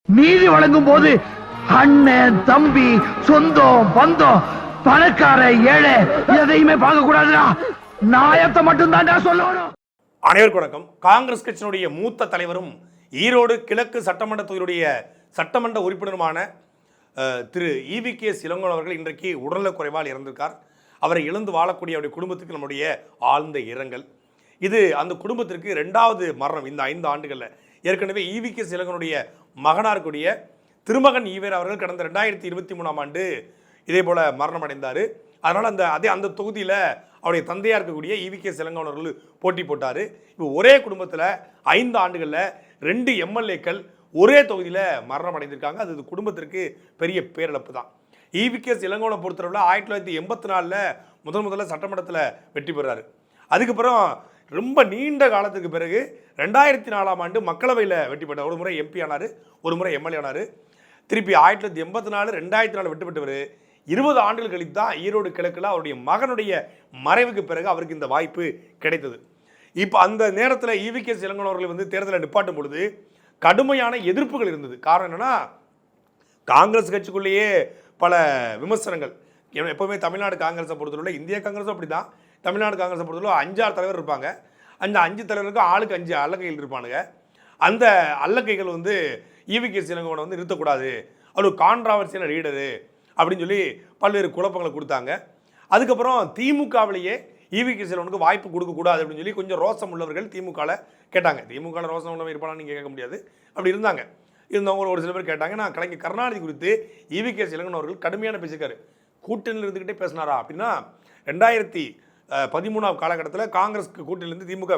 நீதி வழங்கும் போது அண்ணன் தம்பி சொந்தம் பந்தம் பணக்கார ஏழை எதையுமே பார்க்க கூடாதுடா. நாயத்தை மட்டும் தான் சொல்லணும். அனைவருக்கும் வணக்கம். காங்கிரஸ் கட்சியினுடைய மூத்த தலைவரும் ஈரோடு கிழக்கு சட்டமன்ற தொகுதியுடைய சட்டமன்ற உறுப்பினருமான திரு EVKS இளங்கோவன் அவர்கள் இன்றைக்கு உடல்நலக்குறைவால் இறந்திருக்கார். அவரை இழந்து வாழக்கூடிய அவருடைய குடும்பத்துக்கு நம்முடைய ஆழ்ந்த இரங்கல். இது அந்த குடும்பத்திற்கு 2வது மரணம் இந்த 5 ஆண்டுகளில். ஏற்கனவே EVKS இளங்கோவனுடைய மகனாருக்குடைய திருமகன் ஈவேரா அவர்கள் கடந்த 2023ஆம் ஆண்டு இதே போல் மரணம் அடைந்தார். அதனால் அந்த தொகுதியில் அவருடைய தந்தையாக இருக்கக்கூடிய EVKS இளங்கோவன் அவர்கள் போட்டி போட்டார். இப்போ ஒரே குடும்பத்தில் 5 ஆண்டுகளில் 2 MLAக்கள் ஒரே தொகுதியில் மரணம் அடைந்திருக்காங்க. அது குடும்பத்திற்கு பெரிய பேரிழப்பு தான். EVKS இளங்கோவனை பொறுத்தளவில் 1984 முதல்ல சட்டமன்றத்தில் வெற்றி பெறாரு. அதுக்கப்புறம் ரொம்ப நீண்ட காலத்துக்கு பிறகு 2004ஆம் ஆண்டு மக்களவையில் வெற்றி பெற்றார். ஒரு முறை MP ஆனார், ஒரு முறை MLA ஆனார். திருப்பி 1984 2004 வெற்றி பெற்றவர் 20 ஆண்டுகள் கழித்து தான் ஈரோடு கிழக்கில் அவருடைய மகனுடைய மறைவுக்கு பிறகு அவருக்கு இந்த வாய்ப்பு கிடைத்தது. இப்போ அந்த நேரத்தில் EVKS இளங்கோவன் அவர்கள் தேர்தலை நிப்பாட்டும் பொழுது கடுமையான எதிர்ப்புகள் இருந்தது. காரணம் என்னன்னா, காங்கிரஸ் கட்சிக்குள்ளேயே பல விமர்சனங்கள். எப்போவுமே தமிழ்நாடு காங்கிரஸை பொறுத்தவரை, இந்திய காங்கிரஸும் அப்படி தான், தமிழ்நாடு காங்கிரஸை பொறுத்தவரை 5-6 தலைவர் இருப்பாங்க. அந்த 5 தலைவருக்கும் ஆளுக்கு 5 அல்லக்கைகள் இருப்பானுங்க. அந்த அல்லக்கைகள் EVKS இளங்கோவனை நிறுத்தக்கூடாது, அவர் ஒரு கான்ட்ராவர்சியான லீடரு அப்படின்னு சொல்லி பல்வேறு குழப்பங்களை கொடுத்தாங்க. அதுக்கப்புறம் திமுகவிலேயே EVKS இளங்கோவனுக்கு வாய்ப்பு கொடுக்கக்கூடாது அப்படின்னு சொல்லி கொஞ்சம் ரோசம் உள்ளவர்கள் திமுகவில் கேட்டாங்க. திமுகவில் ரோசம் உள்ளவங்க இருப்பானா நீங்கள் கேட்க முடியாது, அப்படி இருந்தவங்க ஒரு சில பேர் கேட்டாங்க. நான் கலைஞர் கருணாநிதி குறித்து EVKS இளங்கோவன் அவர்கள் கடுமையான பேசியிருக்காரு. கூட்டணியில் இருந்துக்கிட்டே பேசினாரா அப்படின்னா, 2013ஆம் காலகட்டத்தில் காங்கிரஸ் கூட்டணியிலிருந்து திமுக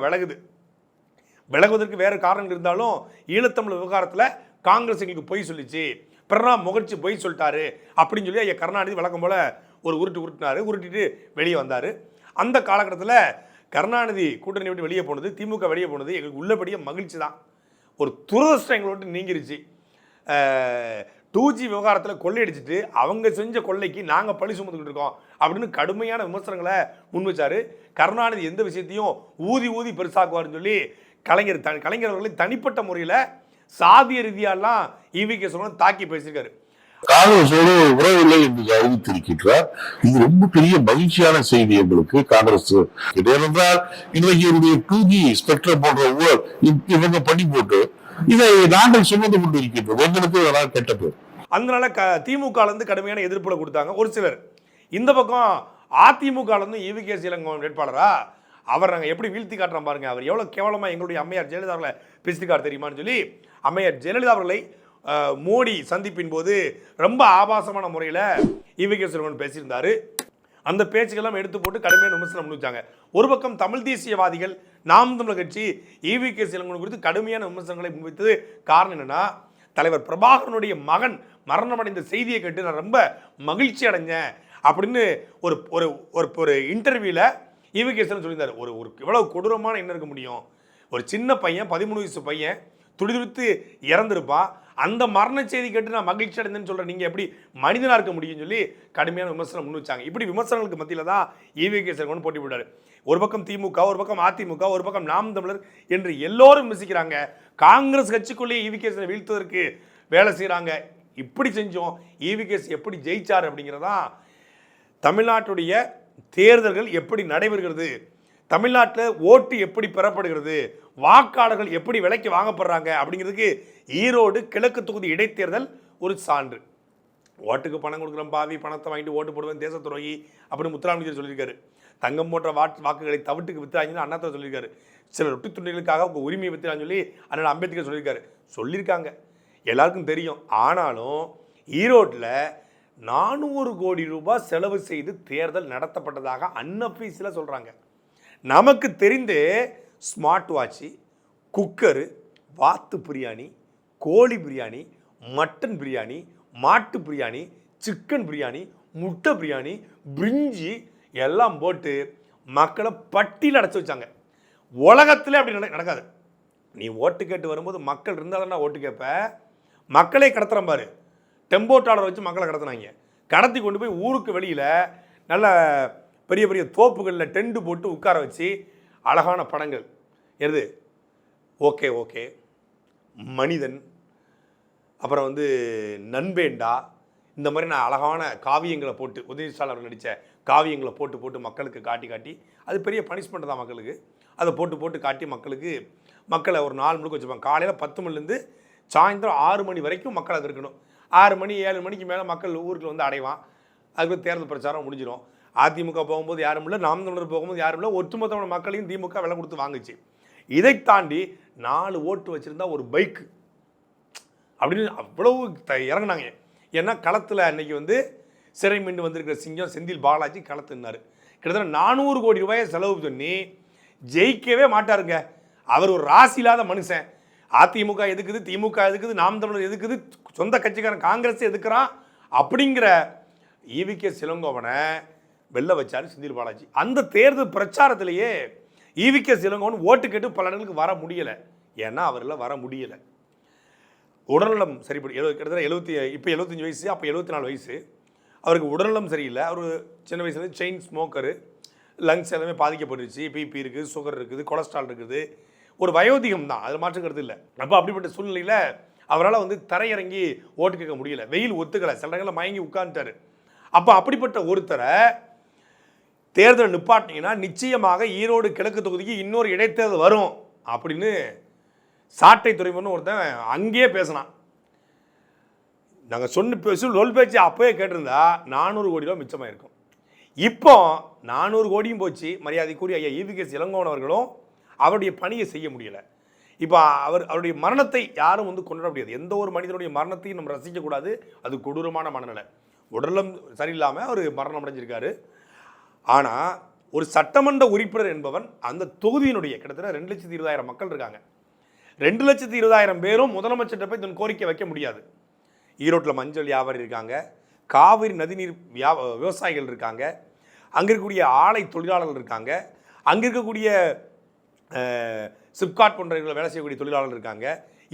விலகுவதற்கு வேறு காரணங்கள் இருந்தாலும் ஈழத்தமிழ் விவகாரத்தில் காங்கிரஸ் எங்களுக்கு பொய் சொல்லிச்சு, பிரணாப் முகர்ஜி பொய் சொல்லிட்டாரு அப்படின்னு சொல்லி ஐயா கருணாநிதி வழக்கம் போல் ஒரு உருட்டிட்டு வெளியே வந்தார். அந்த காலகட்டத்தில் கருணாநிதி கூட்டணி விட்டு வெளியே போனது, திமுக வெளியே போனது எங்களுக்கு உள்ளபடியே மகிழ்ச்சி தான். ஒரு துரதிருஷ்டம் எங்களோட நீங்கிருச்சு. 2G விவகாரத்தில் கொள்ளையடிச்சிட்டு அவங்க செஞ்ச கொள்ளைக்கு நாங்கள் பழி சுமந்துக்கிட்டு இருக்கோம் அப்படின்னு கடுமையான விமர்சனங்களை முன் வச்சார். கருணாநிதி எந்த விஷயத்தையும் ஊதி பெருசாக்குவார்னு சொல்லி கலைஞர் அவர்களை தனிப்பட்ட முறையில் சாதிய ரீதியாலாம் EVKS தாக்கி பேசியிருக்காரு. காங்கிரஸோடு உறவில்லை என்று அறிவித்திருக்கிறார். இது ரொம்ப பெரிய மகிழ்ச்சியான செய்தி எங்களுக்கு. காங்கிரஸ் ஏனென்றால் இன்றைக்கு 2G ஸ்பெக்ட்ரம் போன்ற ஊழல் இவங்க பண்ணி போட்டு இதை நாங்கள் சுமந்து கொண்டு இருக்கின்றோம். எங்களுக்கு இதெல்லாம் கெட்ட பேர். அதனால திமுக கடுமையான எதிர்ப்புல கொடுத்தாங்க ஒரு சிலர். இந்த பக்கம் அதிமுக EVKS இளங்கோவன் வேட்பாளரா அவர் நாங்கள் எப்படி வீழ்த்தி காட்டுறோம் பாருங்க, அவர் எவ்வளோ கேவலமாக எங்களுடைய அம்மையார் ஜெயலலிதா அவர்களை பேசிக்கார் தெரியுமான்னு சொல்லி அம்மையார் ஜெயலலிதா அவர்களை மோடி சந்திப்பின் போது ரொம்ப ஆபாசமான முறையில் EVKS இளங்கோவன் பேசியிருந்தார். அந்த பேச்சுக்கெல்லாம் எடுத்து போட்டு கடுமையான விமர்சனம் வச்சாங்க. ஒரு பக்கம் தமிழ் தேசியவாதிகள் நாம் தமிழர் கட்சி EVKS இளங்கோவன் குறித்து கடுமையான விமர்சனங்களை முன்வைத்தது. காரணம் என்னன்னா, தலைவர் பிரபாகரனுடைய மகன் மரணமடைந்த செய்தியை கேட்டு நான் ரொம்ப மகிழ்ச்சி அடைஞ்சேன் அப்படின்னு ஒரு இன்டர்வியூவில் EVKS சொல்லியிருந்தார். ஒரு எவ்வளவு கொடூரமான என்ன இருக்க முடியும்? ஒரு சின்ன பையன், 13 வயசு பையன் துடிதுடித்து இறந்துருப்பான். அந்த மரண செய்தி கேட்டு நான் மகிழ்ச்சி அடைந்தேன்னு சொல்கிறேன், நீங்கள் எப்படி மனிதனாக இருக்க முடியும்னு சொல்லி கடுமையான விமர்சனம் முன் வச்சாங்க. இப்படி விமர்சனங்களுக்கு மத்தியில் தான் EVKS இளங்கோவன் போட்டி போட்டார். ஒரு பக்கம் திமுக, ஒரு பக்கம் அதிமுக, ஒரு பக்கம் நாம் தமிழர் என்று எல்லோரும் விமர்சிக்கிறாங்க. காங்கிரஸ் கட்சிக்குள்ளேயே EVKS வீழ்த்துவதற்கு வேலை செய்கிறாங்க. இப்படி செஞ்சோம் EVKS எப்படி ஜெயிச்சார் அப்படிங்கிறதான். தமிழ்நாட்டுடைய தேர்தல்கள் எப்படி நடைபெறுகிறது, தமிழ்நாட்டில் ஓட்டு எப்படி பெறப்படுகிறது, வாக்காளர்கள் எப்படி விலைக்கு வாங்கப்படுறாங்க அப்படிங்கிறதுக்கு ஈரோடு கிழக்கு தொகுதி இடைத்தேர்தல் ஒரு சான்று. ஓட்டுக்கு பணம் கொடுக்குற பாவி, பணத்தை வாங்கிட்டு ஓட்டு போடுவேன், தேச துரோகி அப்படின்னு முத்துராமலிங்கர் சொல்லியிருக்காரு. தங்கம் போன்ற வாக்குகளை தவிட்டுக்கு வித்துறாங்கன்னு அண்ணாத்த சொல்லியிருக்காரு. சில ரொட்டி துண்டிகளுக்காக உங்கள் உரிமையை வித்துறான்னு சொல்லி அண்ணன் அம்பேத்கர் சொல்லியிருக்காங்க, எல்லாருக்கும் தெரியும். ஆனாலும் ஈரோட்டில் 400 கோடி ரூபாய் செலவு செய்து தேர்தல் நடத்தப்பட்டதாக அன்அஃபீஷியலாக சொல்கிறாங்க. நமக்கு தெரிந்து ஸ்மார்ட் வாட்சி, குக்கரு, வாத்து பிரியாணி, கோழி பிரியாணி, மட்டன் பிரியாணி, மாட்டு பிரியாணி, சிக்கன் பிரியாணி, முட்டை பிரியாணி, பிரிஞ்சி எல்லாம் போட்டு மக்களை பட்டியல் அடைச்சி வச்சாங்க. உலகத்தில் அப்படி நடக்காது. நீ ஓட்டு கேட்டு வரும்போது மக்கள் இருந்தால் தானே ஓட்டு கேட்ப. மக்களே கடத்துகிறேன் பாரு, டெம்போ ட்ராலர் வச்சு மக்களை கடத்தினாங்க. கடத்தி கொண்டு போய் ஊருக்கு வெளியில் நல்ல பெரிய பெரிய தோப்புகளில் டென்ட் போட்டு உட்கார வச்சு அழகான படங்கள் எது ஓகே மனிதன், அப்புறம் வந்து நண்பேண்டா, இந்த மாதிரி நான் அழகான காவியங்களை போட்டு உதயநிதி ஸ்டாலின் அவர்கள் நடித்த காவியங்களை போட்டு போட்டு மக்களுக்கு காட்டி காட்டி, அது பெரிய பனிஷ்மெண்ட் தான் மக்களுக்கு. அதை போட்டு போட்டு காட்டி மக்களை ஒரு நாள் முழுக்க வச்சுப்பாங்க. காலையில் 10 மணிலேருந்து சாயந்தரம் 6 மணி வரைக்கும் மக்கள் அது இருக்கணும். 6 மணி 7 மணிக்கு மேலே மக்கள் ஊருக்கு வந்து அடைவான். அதுக்கு தேர்தல் பிரச்சாரம் முடிஞ்சிடும். அதிமுக போகும்போது யாரும் இல்லை, நாம் தமிழர் போகும்போது யாரும் இல்லை, ஒட்டுமொத்த மக்களையும் திமுக விலை கொடுத்து வாங்குச்சு. இதை தாண்டி 4 ஓட்டு வச்சுருந்தா ஒரு பைக்கு அப்படின்னு அவ்வளவு இறங்கினாங்க. ஏன்னா களத்தில் அன்னைக்கு வந்து சிறை மீண்டு வந்திருக்கிற சிங்கம் செந்தில் பாலாஜி களத்துனார். கிட்டத்தட்ட 400 கோடி ரூபாயை செலவு பண்ணி ஜெயிக்கவே மாட்டாருங்க. அவர் ஒரு ராசி இல்லாத மனுஷன். அதிமுக எதுக்குது, திமுக எதுக்குது, நாம் தமிழர் எதுக்குது, சொந்த கட்சிக்காரன் காங்கிரஸ் எதுக்குறான் அப்படிங்கிற ஈவிகே இளங்கோவனை வெளில வச்சார் செந்தில் பாலாஜி. அந்த தேர்தல் பிரச்சாரத்திலேயே ஈவிகே இளங்கோவன் ஓட்டு கேட்டு பல இடங்களுக்கு வர முடியலை. ஏன்னா அவரில் வர முடியலை. உடல்நலம் சரிப்படி கிட்டத்தட்ட இப்போ 75 வயசு, அப்போ 74 வயசு. அவருக்கு உடல்நலம் சரியில்லை. அவர் சின்ன வயசுலேருந்து செயின் ஸ்மோக்கரு, லங்ஸ் எல்லாமே பாதிக்கப்பட்டுருச்சு. பிபி இருக்குது, சுகர் இருக்குது, கொலஸ்ட்ரால் இருக்குது. ஒரு வயோதிகம் தான், அதில் மாற்றுக்கிறது இல்லை. அப்போ அப்படிப்பட்ட சூழ்நிலையில் அவரால் வந்து தரையிறங்கி ஓட்டு கேட்க முடியல. வெயில் ஒத்துக்கலை, சில இடங்களில் மயங்கி உட்காந்துட்டார். அப்போ அப்படிப்பட்ட ஒருத்தரை தேர்தல் நிப்பாட்டினீங்கன்னா நிச்சயமாக ஈரோடு கிழக்கு தொகுதிக்கு இன்னொரு இடைத்தேர்தல் வரும் அப்படின்னு சாட்டை துறைமுகன்னு ஒருத்தன் அங்கேயே பேசினான். நாங்கள் சொல் பேச்சு அப்போயே கேட்டிருந்தா 400 கோடி ரூபா மிச்சமாக இருக்கும். இப்போ 400 கோடியும் போச்சு. மரியாதைக்குரிய ஐயா ஈவிகே இளங்கோவன் அவர்களும் அவருடைய பணியை செய்ய முடியலை. இப்போ அவருடைய மரணத்தை யாரும் வந்து கொண்டாட முடியாது. எந்த ஒரு மனிதனுடைய மரணத்தையும் நம்ம ரசிக்கக்கூடாது. அது கொடூரமான மனநிலை. உடலும் சரியில்லாமல் அவர் மரணம் அடைஞ்சிருக்காரு. ஆனால் ஒரு சட்டமன்ற உறுப்பினர் என்பவன் அந்த தொகுதியினுடைய கிட்டத்தட்ட 2,20,000 மக்கள் இருக்காங்க. 2,20,000 பேரும் முதலமைச்சர்கிட்ட போய் தன் கோரிக்கை வைக்க முடியாது. ஈரோட்டில் மஞ்சள் வியாபாரி இருக்காங்க, காவிரி நதிநீர் விவசாயிகள் இருக்காங்க, அங்கே இருக்கக்கூடிய ஆலை தொழிலாளர்கள் இருக்காங்க, அங்கே இருக்கக்கூடிய சிப்காட் போன்ற வேலை செய்யக்கூடிய தொழிலாளர்கள் இருக்காங்க,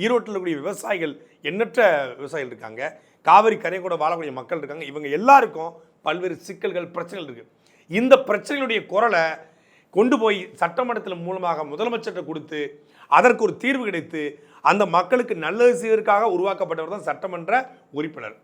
ஈரோட்டில் இருக்கக்கூடிய விவசாயிகள் எண்ணற்ற விவசாயிகள் இருக்காங்க, காவிரி கரை கூட வாழக்கூடிய மக்கள் இருக்காங்க. இவங்க எல்லாருக்கும் பல்வேறு சிக்கல்கள் பிரச்சனைகள் இருக்குது. இந்த பிரச்சனைகளுடைய குரலை கொண்டு போய் சட்டமன்றத்தில் மூலமாக முதலமைச்சர்கிட்ட கொடுத்து அதற்கு ஒரு தீர்வு கிடைத்து அந்த மக்களுக்கு நல்லது செய்வதற்காக உருவாக்கப்பட்டவர் தான் சட்டமன்ற உறுப்பினர்.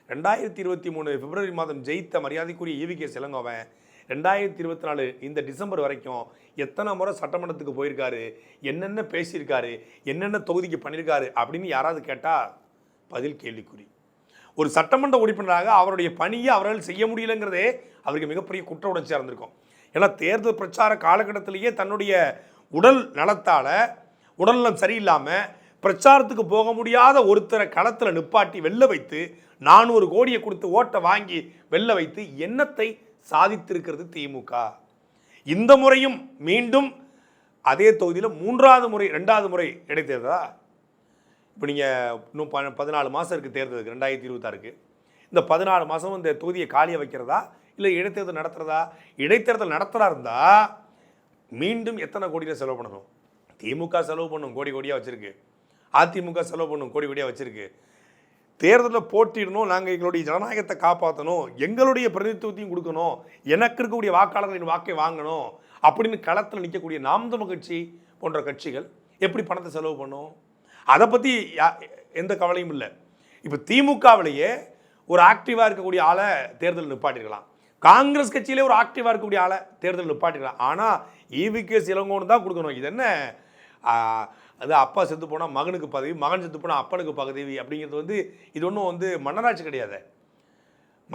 2023 பிப்ரவரி மாதம் ஜெயித்த மரியாதைக்குரிய ஈவிகே இளங்கோவன் 2024 இந்த டிசம்பர் வரைக்கும் எத்தனை முறை சட்டமன்றத்துக்கு போயிருக்காரு, என்னென்ன பேசியிருக்காரு, என்னென்ன தொகுதிக்கு பண்ணியிருக்காரு அப்படின்னு யாராவது கேட்டால் பதில் கேள்விக்குறி. ஒரு சட்டமன்ற உறுப்பினராக அவருடைய பணியை அவரால் செய்ய முடியலைங்கிறதே அவருக்கு மிகப்பெரிய குற்ற உணர்ச்சியாக இருந்திருக்கும். ஏன்னா தேர்தல் பிரச்சார காலகட்டத்திலேயே தன்னுடைய உடல் நலத்தால் உடல்நலம் சரியில்லாமல் பிரச்சாரத்துக்கு போக முடியாத ஒருத்தரை களத்தில் நிப்பாட்டி வெளில வைத்து 400 கோடியை கொடுத்து ஓட்டை வாங்கி வெளில வைத்து என்னத்தை சாதித்திருக்கிறது திமுக. இந்த முறையும் மீண்டும் அதே தொகுதியில் 2வது முறை இடைத்தேர்தலா? இப்போ நீங்கள் இன்னும் 14 மாதம் இருக்குது தேர்தலுக்கு, 2026க்கு. இந்த 14 மாதம் இந்த தொகுதியை காலியாக வைக்கிறதா இல்லை இடைத்தேர்தல் நடத்துகிறதா? இடைத்தேர்தல் நடத்துகிறா இருந்தால் மீண்டும் எத்தனை கோடியில் செலவு பண்ணணும்? திமுக செலவு பண்ணும், கோடி கோடியாக வச்சுருக்கு. அதிமுக செலவு பண்ணும், கோடி கோடியாக வச்சுருக்கு. தேர்தலில் போட்டிடணும், நாங்கள் எங்களுடைய ஜனநாயகத்தை காப்பாற்றணும், எங்களுடைய பிரதிநிதித்துவத்தையும் கொடுக்கணும், எனக்கு இருக்கக்கூடிய வாக்காளர்களின் வாக்கை வாங்கணும் அப்படின்னு களத்தில் நிற்கக்கூடிய நாம் தமிழர் கட்சி போன்ற கட்சிகள் எப்படி பணத்தை செலவு பண்ணும்? அதை பற்றி எந்த கவலையும் இல்லை. இப்போ திமுகவிலேயே ஒரு ஆக்டிவாக இருக்கக்கூடிய ஆளை தேர்தல் நிப்பாட்டிருக்கலாம், காங்கிரஸ் கட்சியிலே ஒரு ஆக்டிவாக இருக்கக்கூடிய ஆளை தேர்தல் நிப்பாட்டிருக்கலாம். ஆனால் ஈவிகே இளங்கோவன் தான் கொடுக்கணும். இது என்ன, அது அப்பா செத்து போனால் மகனுக்கு பதவி, மகன் செத்து போனால் அப்பனுக்கு பதவி அப்படிங்கிறது வந்து இது ஒன்றும் வந்து மன்னராட்சி கிடையாது,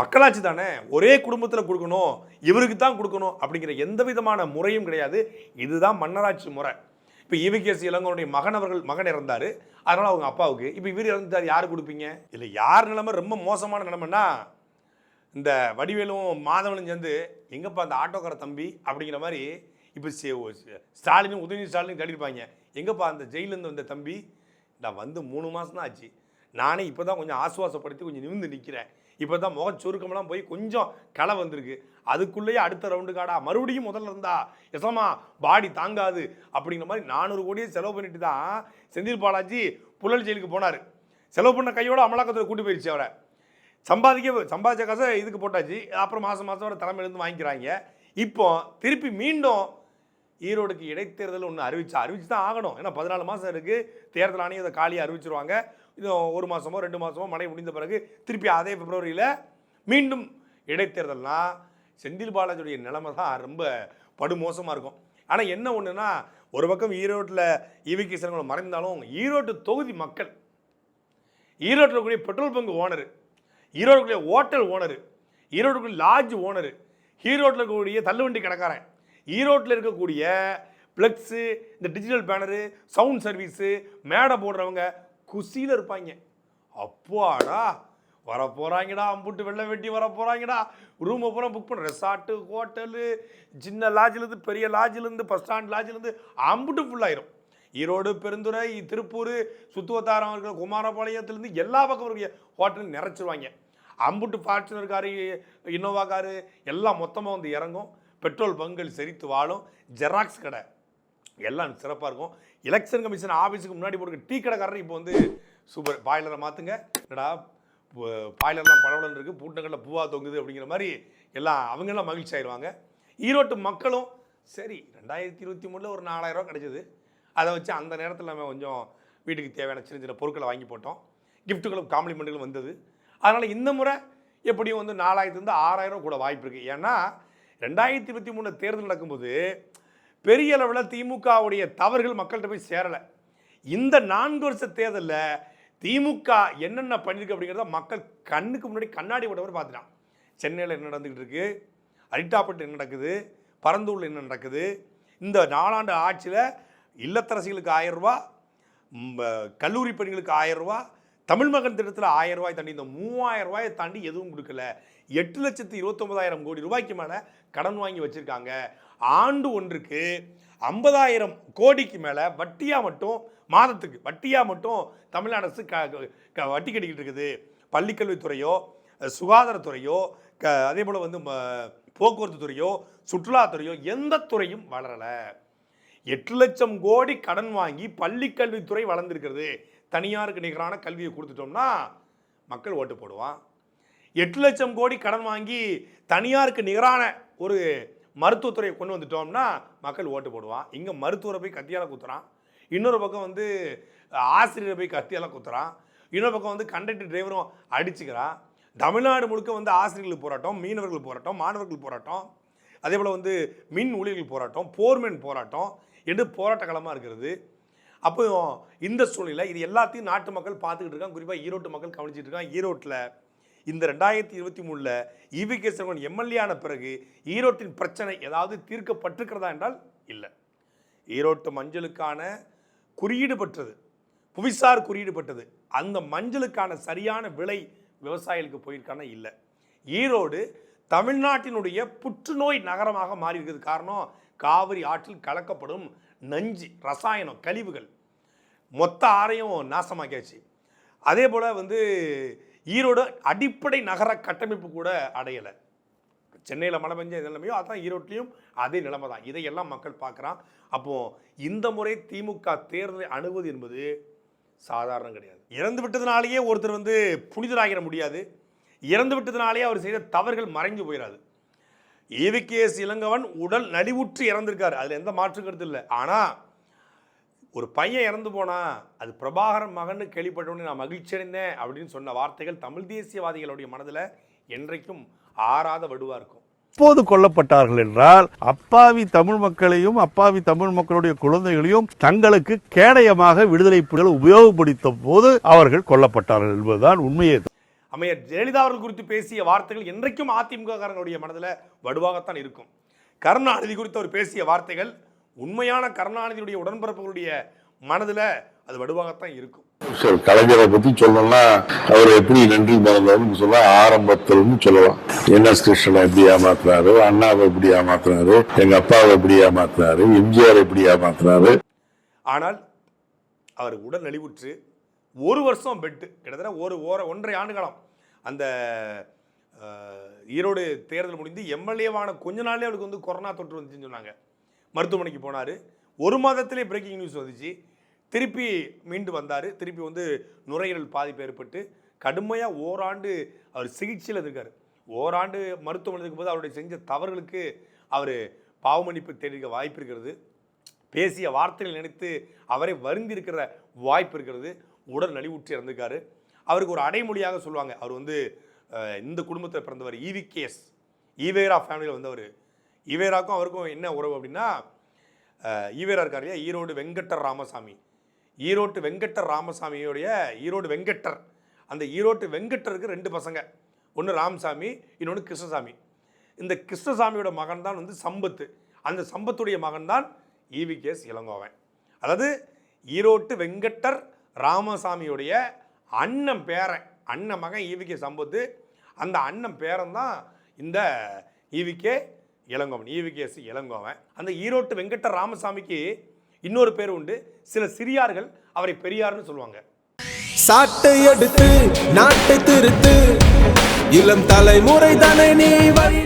மக்களாட்சி தானே. ஒரே குடும்பத்தில் கொடுக்கணும், இவருக்கு தான் கொடுக்கணும் அப்படிங்கிற எந்த விதமான முறையும் கிடையாது. இதுதான் மன்னராட்சி முறை. இப்போ ஈவிகே இளங்கோவனுடைய மகன் இறந்தார், அதனால் அவங்க அப்பாவுக்கு. இப்போ இவர் இறந்தார், யார் கொடுப்பீங்க? இல்லை யார் நிலைமை ரொம்ப மோசமான நிலைமைன்னா, இந்த வடிவேலும் மாதவனும் சேர்ந்து எங்கப்பா அந்த ஆட்டோக்கார தம்பி அப்படிங்கிற மாதிரி இப்போ ஸ்டாலினும் உதயநிதி ஸ்டாலினும் கழிப்பாங்க. எங்கப்பா அந்த ஜெயிலேருந்து வந்த தம்பி, நான் வந்து 3 மாதம் தான் ஆச்சு, நானே இப்போ தான் கொஞ்சம் ஆசுவாசப்படுத்தி கொஞ்சம் நிமிர்ந்து நிற்கிறேன், இப்போ தான் முகச்சுருக்கமெல்லாம் போய் கொஞ்சம் களை வந்திருக்கு, அதுக்குள்ளேயே அடுத்த ரவுண்டு காடா மறுபடியும் முதல்ல இருந்தா எசமா பாடி தாங்காது அப்படிங்கிற மாதிரி 400 கோடியே செலவு பண்ணிட்டு தான் செந்தில் பாலாஜி புழல் ஜெயிலுக்கு போனார். செலவு பண்ண கையோட அமலாக்கத்தில் கூட்டி போயிடுச்சு. அவரை சம்பாதிச்ச காசை இதுக்கு போட்டாச்சு. அப்புறம் மாதம் வர தலைமையிலேருந்து வாங்கிக்கிறாங்க. இப்போ திருப்பி மீண்டும் ஈரோடுக்கு இடைத்தேர்தல் ஒன்று அறிவிச்சு தான் ஆகணும். ஏன்னா 14 மாதம் இருக்குது, தேர்தல் ஆணையம் அதை காலியாக அறிவிச்சிருவாங்க. இது 1 மாதமோ 2 மாதமோ மழை முடிந்த பிறகு திருப்பி அதே பிப்ரவரியில் மீண்டும் இடைத்தேர்தல்னா செந்தில் பாலாஜியுடைய நிலைமை தான் ரொம்ப படுமோசமாக இருக்கும். ஆனால் என்ன ஒன்றுனா, ஒரு பக்கம் ஈரோட்டில் ஈவிகே சிலங்கோவன் மறைந்தாலும் ஈரோட்டு தொகுதி மக்கள், ஈரோட்டில் இருக்கக்கூடிய பெட்ரோல் பங்க் ஓனரு, ஈரோடுக்குரிய ஹோட்டல் ஓனரு, ஈரோடுக்குரிய லாட்ஜ் ஓனரு, ஈரோட்டில் இருக்கக்கூடிய தள்ளுவண்டி கடைக்காரன், ஈரோட்டில் இருக்கக்கூடிய ஃப்ளெக்ஸு, இந்த டிஜிட்டல் பேனரு, சவுண்ட் சர்வீஸு, மேடை போடுறவங்க குசியில் இருப்பாங்க. அப்பாடா வர போகிறாங்கடா, அம்புட்டு வெள்ளை வெட்டி வர போகிறாங்கடா, ரூமை பூரா புக் பண்ண, ரெசார்ட்டு, ஹோட்டலு, சின்ன லாட்ஜிலேருந்து பெரிய லாட்ஜிலேருந்து பஸ் ஸ்டாண்ட் லாட்ஜிலேருந்து அம்புட்டு ஃபுல்லாயிரும். ஈரோடு, பெருந்துறை, திருப்பூர், சுற்றுவட்டாரம் இருக்கிற குமாரபாளையத்துலேருந்து எல்லா பக்கம் இருக்கிற ஹோட்டலும் நிறைச்சிருவாங்க. அம்புட்டு ஃபார்ச்சுனர் காரு, இன்னோவா காரு எல்லாம் மொத்தமாக வந்து இறங்கும். பெட்ரோல் பங்குகள் செறித்து வாழும். ஜெராக்ஸ் கடை எல்லாம் சிறப்பாக இருக்கும். எலெக்ஷன் கமிஷன் ஆஃபீஸுக்கு முன்னாடி போடுற டீ கடைக்காரர் இப்போ வந்து சூப்பர், பாய்லரை மாற்றுங்க, என்னடா பாய்லர்லாம் பளபளன்னு இருக்குது, பூட்டங்களில் பூவா தொங்குது அப்படிங்கிற மாதிரி எல்லாம் அவங்கெல்லாம் மகிழ்ச்சி ஆயிடுவாங்க. ஈரோட்டு மக்களும் சரி 2023 ஒரு 4000 ரூபா கிடச்சிது, அதை வச்சு அந்த நேரத்தில் நம்ம கொஞ்சம் வீட்டுக்கு தேவையான சின்ன சின்ன பொருட்களை வாங்கி போட்டோம், கிஃப்ட்டுகளும் காம்ப்ளிமெண்ட்டுகளும் வந்தது. அதனால் இந்த முறை எப்படியும் வந்து 4000 6000 கூட வாய்ப்பு இருக்குது. ஏன்னா 2023 தேர்தல் நடக்கும்போது பெரிய அளவில் திமுகவுடைய தவறுகள் மக்கள்கிட்ட போய் சேரலை. இந்த 4 வருஷ தேர்தலில் திமுக என்னென்ன பண்ணியிருக்கு அப்படிங்கிறத மக்கள் கண்ணுக்கு முன்னாடி கண்ணாடி விடவர் பார்த்துட்டான். சென்னையில் என்ன நடந்துக்கிட்டு இருக்கு, அரிட்டாப்பட்டு என்ன நடக்குது, பரந்தூரில் என்ன நடக்குது, இந்த 4 ஆண்டு ஆட்சியில் இல்லத்தரசிகளுக்கு 1000 ரூபா, கல்லூரி பெண்களுக்கு 1000 ரூபா, தமிழ் மகன் திட்டத்தில் 1000 ரூபாய் தாண்டி இந்த 3000 ரூபாயை தாண்டி எதுவும் கொடுக்கல. 8,29,000 கோடி ரூபாய்க்கு மேலே கடன் வாங்கி வச்சுருக்காங்க. ஆண்டு ஒன்றுக்கு 50,000 கோடிக்கு மேலே வட்டியாக மட்டும், மாதத்துக்கு வட்டியாக மட்டும் தமிழ்நாடு அரசு வட்டி கட்டிக்கிட்டு இருக்குது. பள்ளிக்கல்வித்துறையோ, சுகாதாரத்துறையோ, அதே போல் வந்து போக்குவரத்து துறையோ, சுற்றுலாத்துறையோ எந்த துறையும் வளரலை. 8 லட்சம் கோடி கடன் வாங்கி பள்ளிக்கல்வித்துறை வளர்ந்துருக்கிறது. தனியாருக்கு நிகரான கல்வியை கொடுத்துட்டோம்னா மக்கள் ஓட்டு போடுவான். 8 லட்சம் கோடி கடன் வாங்கி தனியாருக்கு நிகரான ஒரு மருத்துவத்துறையை கொண்டு வந்துட்டோம்னா மக்கள் ஓட்டு போடுவான். இங்கே மருத்துவரை போய் கத்தியால் குத்துறான், இன்னொரு பக்கம் வந்து ஆசிரியரை போய் கத்தியால் குத்துறான், இன்னொரு பக்கம் வந்து கண்டக்டர் டிரைவரும் அடிச்சுக்கிறான். தமிழ்நாடு முழுக்க வந்து ஆசிரியர்கள் போராட்டம், மீனவர்கள் போராட்டம், மாணவர்கள் போராட்டம், அதே போல் வந்து மின் ஊழியர்கள் போராட்டம், போர்மென் போராட்டம் என்று போராட்ட களமாக இருக்கிறது. அப்போ இந்த சூழ்நிலை இது எல்லாத்தையும் நாட்டு மக்கள் பார்த்துக்கிட்டு இருக்காங்க. குறிப்பாக ஈரோட்டு மக்கள் கவனிச்சிட்டு இருக்காங்க. ஈரோட்டில் இந்த 2023 ஈவிகே சிலங்கோவன் எம்எல்ஏ ஆன பிறகு ஈரோட்டின் பிரச்சனை ஏதாவது தீர்க்கப்பட்டிருக்கிறதா என்றால் இல்லை. ஈரோட்டு மஞ்சளுக்கான குறியீடு பெற்றது, புவிசார் குறியீடு பெற்றது. அந்த மஞ்சளுக்கான சரியான விலை விவசாயிகளுக்கு போயிருக்கான இல்லை. ஈரோடு தமிழ்நாட்டினுடைய புற்றுநோய் நகரமாக மாறி இருக்கிறது. காரணம், காவிரி ஆற்றில் கலக்கப்படும் நஞ்சு, ரசாயனம், கழிவுகள் மொத்த ஆறையும் நாசமாக்கியாச்சு. அதே போல் வந்து ஈரோடு அடிப்படை நகர கட்டமைப்பு கூட அடையலை. சென்னையில் மழை பெஞ்ச நிலைமையோ அதான் ஈரோட்லேயும் அதே நிலைமை தான். இதையெல்லாம் மக்கள் பார்க்குறான். அப்போது இந்த முறை திமுக தேர்தலை அணுகுவது என்பது சாதாரணம் கிடையாது. இறந்து விட்டதுனாலேயே ஒருத்தர் வந்து புனிதராகிட முடியாது. இறந்து விட்டதுனாலேயே அவர் செய்த தவறுகள் மறைஞ்சு போயிடாது. ஈவிகேஎஸ் இளங்கோவன் உடல் நலிவுற்று இறந்திருக்காரு, அதில் எந்த மாற்று கருத்து இல்லை. ஆனால் ஒரு பையன் இறந்து போனா அது பிரபாகரன் மகன்னு கேள்விப்பட்டோன்னு நான் மகிழ்ச்சி அடைந்தேன் அப்படின்னு சொன்ன வார்த்தைகள் தமிழ் தேசியவாதிகளுடைய மனதில் என்றைக்கும் ஆறாத வடுவா இருக்கும். எப்போது கொல்லப்பட்டார்கள் என்றால், அப்பாவி தமிழ் மக்களையும் அப்பாவி தமிழ் மக்களுடைய குழந்தைகளையும் தங்களுக்கு கேடயமாக விடுதலை புலிகள் உபயோகப்படுத்த போது அவர்கள் கொல்லப்பட்டார்கள் என்பதுதான் உண்மையே. அம்மையார் ஜெயலலிதா அவர்கள் குறித்து பேசிய வார்த்தைகள் என்றைக்கும் அதிமுக காரங்களுடைய மனதில் வடுவாகத்தான் இருக்கும். கருணாநிதி குறித்து அவர் பேசிய வார்த்தைகள் உண்மையான கருணாநிதியுடைய உடன்பிறப்புகளுடைய மனதில் அது வடுவாகத்தான் இருக்கும். சார், கலைஞரை பத்தி சொல்லணும்னா அவர் எப்படி நன்றி மறந்தாருன்னு சொல்ல ஆரம்பத்தில்னு சொல்லலாம். என்எஸ் கிருஷ்ணனை எப்படி ஏமாத்தினாரு, அண்ணாவை எப்படி ஏமாத்தினாரு, எங்க அப்பாவை எப்படி ஏமாத்தினாரு, எம்ஜிஆர் எப்படி ஏமாத்தினாரு. ஆனால் அவர் உடல் நலிவுற்று 1 வருஷம் பெட்டு, கிட்டத்தட்ட 1.5 ஆண்டு காலம் அந்த ஈரோடு தேர்தல் முடிந்து எம்எல்ஏவான கொஞ்ச நாள்லேயே அவருக்கு வந்து கொரோனா தொற்று வந்துச்சுன்னு சொன்னாங்க. மருத்துவமனைக்கு போனார். 1 மாதத்திலே பிரேக்கிங் நியூஸ் வந்துச்சு. திருப்பி மீண்டு வந்தார். திருப்பி வந்து நுரையீரல் பாதிப்பு ஏற்பட்டு கடுமையாக ஓராண்டு அவர் சிகிச்சையில் இருக்கார். ஓராண்டு மருத்துவமனைக்கு போது அவருடைய செஞ்ச தவறுகளுக்கு அவர் பாவமன்னிப்பு தேடிக்க வாய்ப்பு இருக்கிறது. பேசிய வார்த்தைகள் நினைத்து அவரை வருந்தி இருக்கிற வாய்ப்பு இருக்கிறது. உடல் நலிவுற்று இறந்துக்காரு. அவருக்கு ஒரு அடைமொழியாக சொல்லுவாங்க, அவர் வந்து இந்த குடும்பத்தில் பிறந்தவர், ஈவிகேஎஸ், ஈவேரா ஃபேமிலியில் வந்தவர். ஈவேராக்கும் அவருக்கும் என்ன உறவு அப்படின்னா, ஈவேரா இருக்கார் இல்லையா, ஈரோடு வெங்கட்டர் ராமசாமி, ஈரோட்டு வெங்கட்டர் ராமசாமியோடைய ஈரோடு வெங்கட்டர், அந்த ஈரோட்டு வெங்கட்டருக்கு 2 பசங்க, ஒன்று ராமசாமி, இன்னொன்று கிருஷ்ணசாமி. இந்த கிருஷ்ணசாமியோட மகன் தான் வந்து சம்பத்து, அந்த சம்பத்துடைய மகன் தான் ஈவிகேஎஸ் இளங்கோவன். அதாவது ஈரோட்டு வெங்கட்டர் ராமசாமியுடைய அண்ணன் பேரன், அண்ணன் மகன் ஈவிகே சம்பத்து, அந்த அண்ணன் பேரன் தான் இந்த ஈவிகே இளங்கோவன், ஈவிகேஎஸ் இளங்கோவன். அந்த ஈரோட்டு வெங்கட்டர் ராமசாமிக்கு இன்னொரு பேர் உண்டு. சில சிறியார்கள் அவரை பெரியார்னு சொல்லுவாங்க. சாட்டை எடுத்து நாட்டை திருத்து, இளம் தலைமுறை தானே நீ வழி